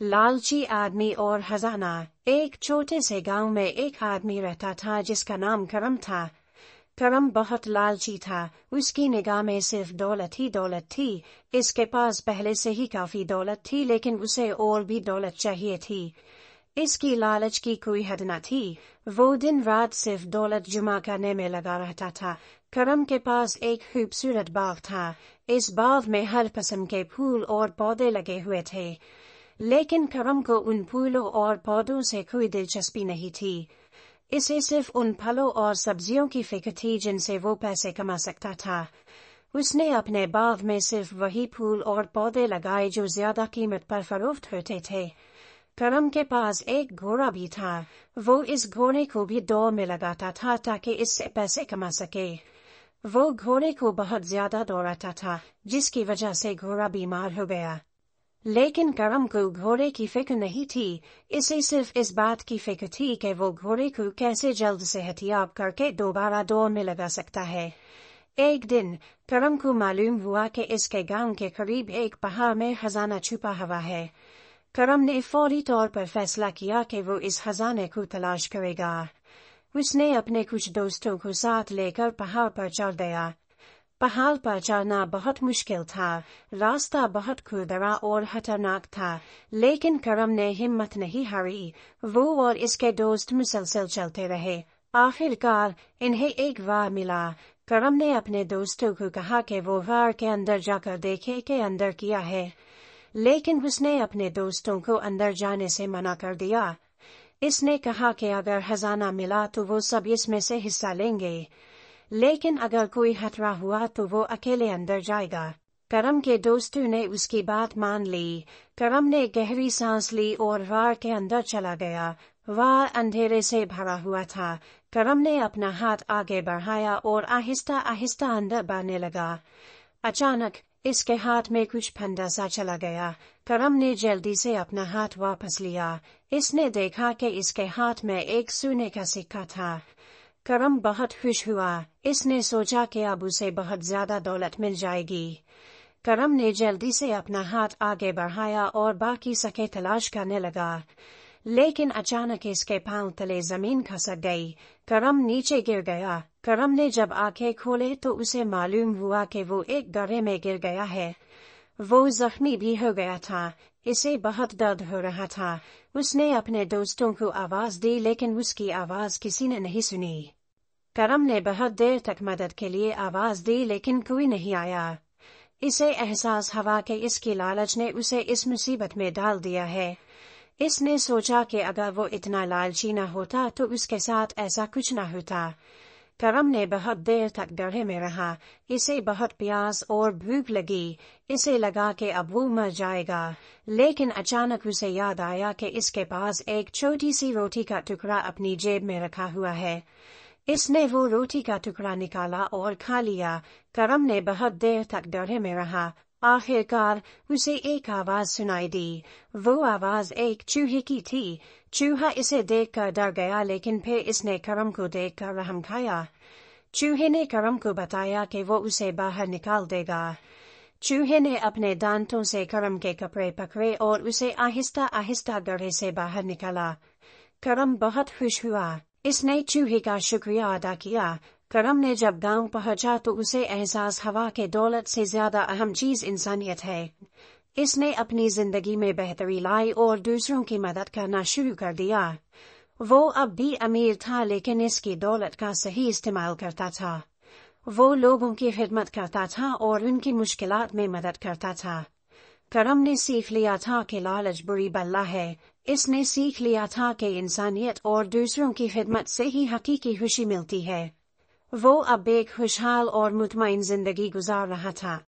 लालची आदमी और खजाना। एक छोटे से गांव में एक आदमी रहता था जिसका नाम करम था। करम बहुत लालची था। उसकी निगाह में सिर्फ दौलत ही दौलत थी। इसके पास पहले से ही काफी दौलत थी, लेकिन उसे और भी दौलत चाहिए थी। इसकी लालच की कोई हद न थी। वो दिन रात सिर्फ दौलत जमा करने में लगा रहता था। करम के पास एक खूबसूरत बाग था। इस बाग में हर किस्म के फूल और पौधे लगे हुए थे, लेकिन करम को उन फूलों और पौधों से कोई दिलचस्पी नहीं थी। इसे सिर्फ उन फलों और सब्जियों की फिक्र थी जिनसे वो पैसे कमा सकता था। उसने अपने बाग में सिर्फ वही फूल और पौधे लगाए जो ज्यादा कीमत पर फरोख्त होते थे। करम के पास एक घोड़ा भी था। वो इस घोड़े को भी दौड़ में लगाता था ताकि इससे पैसे कमा सके। वो घोड़े को बहुत ज्यादा दौड़ाता था, जिसकी वजह से घोड़ा बीमार हो गया। लेकिन करम को घोड़े की फिक्र नहीं थी। इसे सिर्फ इस बात की फिक्र थी कि वो घोड़े को कैसे जल्द सेहतयाब करके दोबारा दौड़ में लगा सकता है। एक दिन करम को मालूम हुआ कि इसके गांव के करीब एक पहाड़ में खजाना छुपा हुआ है। करम ने फौरी तौर पर फैसला किया कि वो इस खजाने को तलाश करेगा। उसने अपने कुछ दोस्तों को साथ लेकर पहाड़ पर चढ़ गया। पहाड़ पर चढ़ना बहुत मुश्किल था। रास्ता बहुत खुरदरा और खतरनाक था, लेकिन करम ने हिम्मत नहीं हारी। वो और इसके दोस्त मुसलसल चलते रहे। आखिरकार इन्हें एक वार मिला। करम ने अपने दोस्तों को कहा कि वो वार के अंदर जाकर देखे कि अंदर क्या है, लेकिन उसने अपने दोस्तों को अंदर जाने से मना कर दिया। इसने कहा कि अगर खजाना मिला तो वो सब इसमें से हिस्सा लेंगे, लेकिन अगर कोई खतरा हुआ तो वो अकेले अंदर जाएगा। करम के दोस्तों ने उसकी बात मान ली। करम ने गहरी सांस ली और वार के अंदर चला गया। वार अंधेरे से भरा हुआ था। करम ने अपना हाथ आगे बढ़ाया और आहिस्ता आहिस्ता अंदर बढ़ने लगा। अचानक इसके हाथ में कुछ फंदा सा चला गया। करम ने जल्दी से अपना हाथ वापस लिया। इसने देखा कि इसके हाथ में एक सोने का सिक्का था। करम बहुत खुश हुआ। इसने सोचा कि अब उसे बहुत ज्यादा दौलत मिल जाएगी। करम ने जल्दी से अपना हाथ आगे बढ़ाया और बाकी सिक्के तलाश करने लगा, लेकिन अचानक इसके पांव तले जमीन खसक गई। करम नीचे गिर गया। करम ने जब आंखें खोले तो उसे मालूम हुआ कि वो एक गड्ढे में गिर गया है। वो जख्मी भी हो गया था। इसे बहुत दर्द हो रहा था। उसने अपने दोस्तों को आवाज दी, लेकिन उसकी आवाज किसी ने नहीं सुनी। करम ने बहुत देर तक मदद के लिए आवाज दी, लेकिन कोई नहीं आया। इसे एहसास हुआ कि इसकी लालच ने उसे इस मुसीबत में डाल दिया है। इसने सोचा कि अगर वो इतना लालची न होता तो उसके साथ ऐसा कुछ न होता। करम ने बहुत देर तक गड्ढे में रहा। इसे बहुत प्यास और भूख लगी। इसे लगा कि अब वो मर जाएगा, लेकिन अचानक उसे याद आया कि इसके पास एक छोटी सी रोटी का टुकड़ा अपनी जेब में रखा हुआ है। इसने वो रोटी का टुकड़ा निकाला और खा लिया। करम ने बहुत देर तक गड्ढे में रहा। आखिरकार उसे एक आवाज सुनाई दी। वो आवाज एक चूहे की थी। चूहा इसे देखकर डर गया, लेकिन फिर इसने करम को देखकर रहम खाया। चूहे ने करम को बताया कि वो उसे बाहर निकाल देगा। चूहे ने अपने दांतों से करम के कपड़े पकड़े और उसे आहिस्ता आहिस्ता गड्ढे से बाहर निकाला। करम बहुत खुश हुआ। इसने चूहे का शुक्रिया अदा किया। करम ने जब गांव पहुंचा तो उसे एहसास हुआ कि दौलत से ज्यादा अहम चीज इंसानियत है। इसने अपनी जिंदगी में बेहतरी लाई और दूसरों की मदद करना शुरू कर दिया। वो अब भी अमीर था, लेकिन इसकी दौलत का सही इस्तेमाल करता था। वो लोगों की खिदमत करता था और उनकी मुश्किलात में मदद करता था। करम ने सीख लिया था कि लालच बुरी बला है। इसने सीख लिया था कि इंसानियत और दूसरों की खिदमत से ही हकीकी खुशी मिलती है। वो अब एक खुशहाल और मुतमईन जिंदगी गुजार रहा था।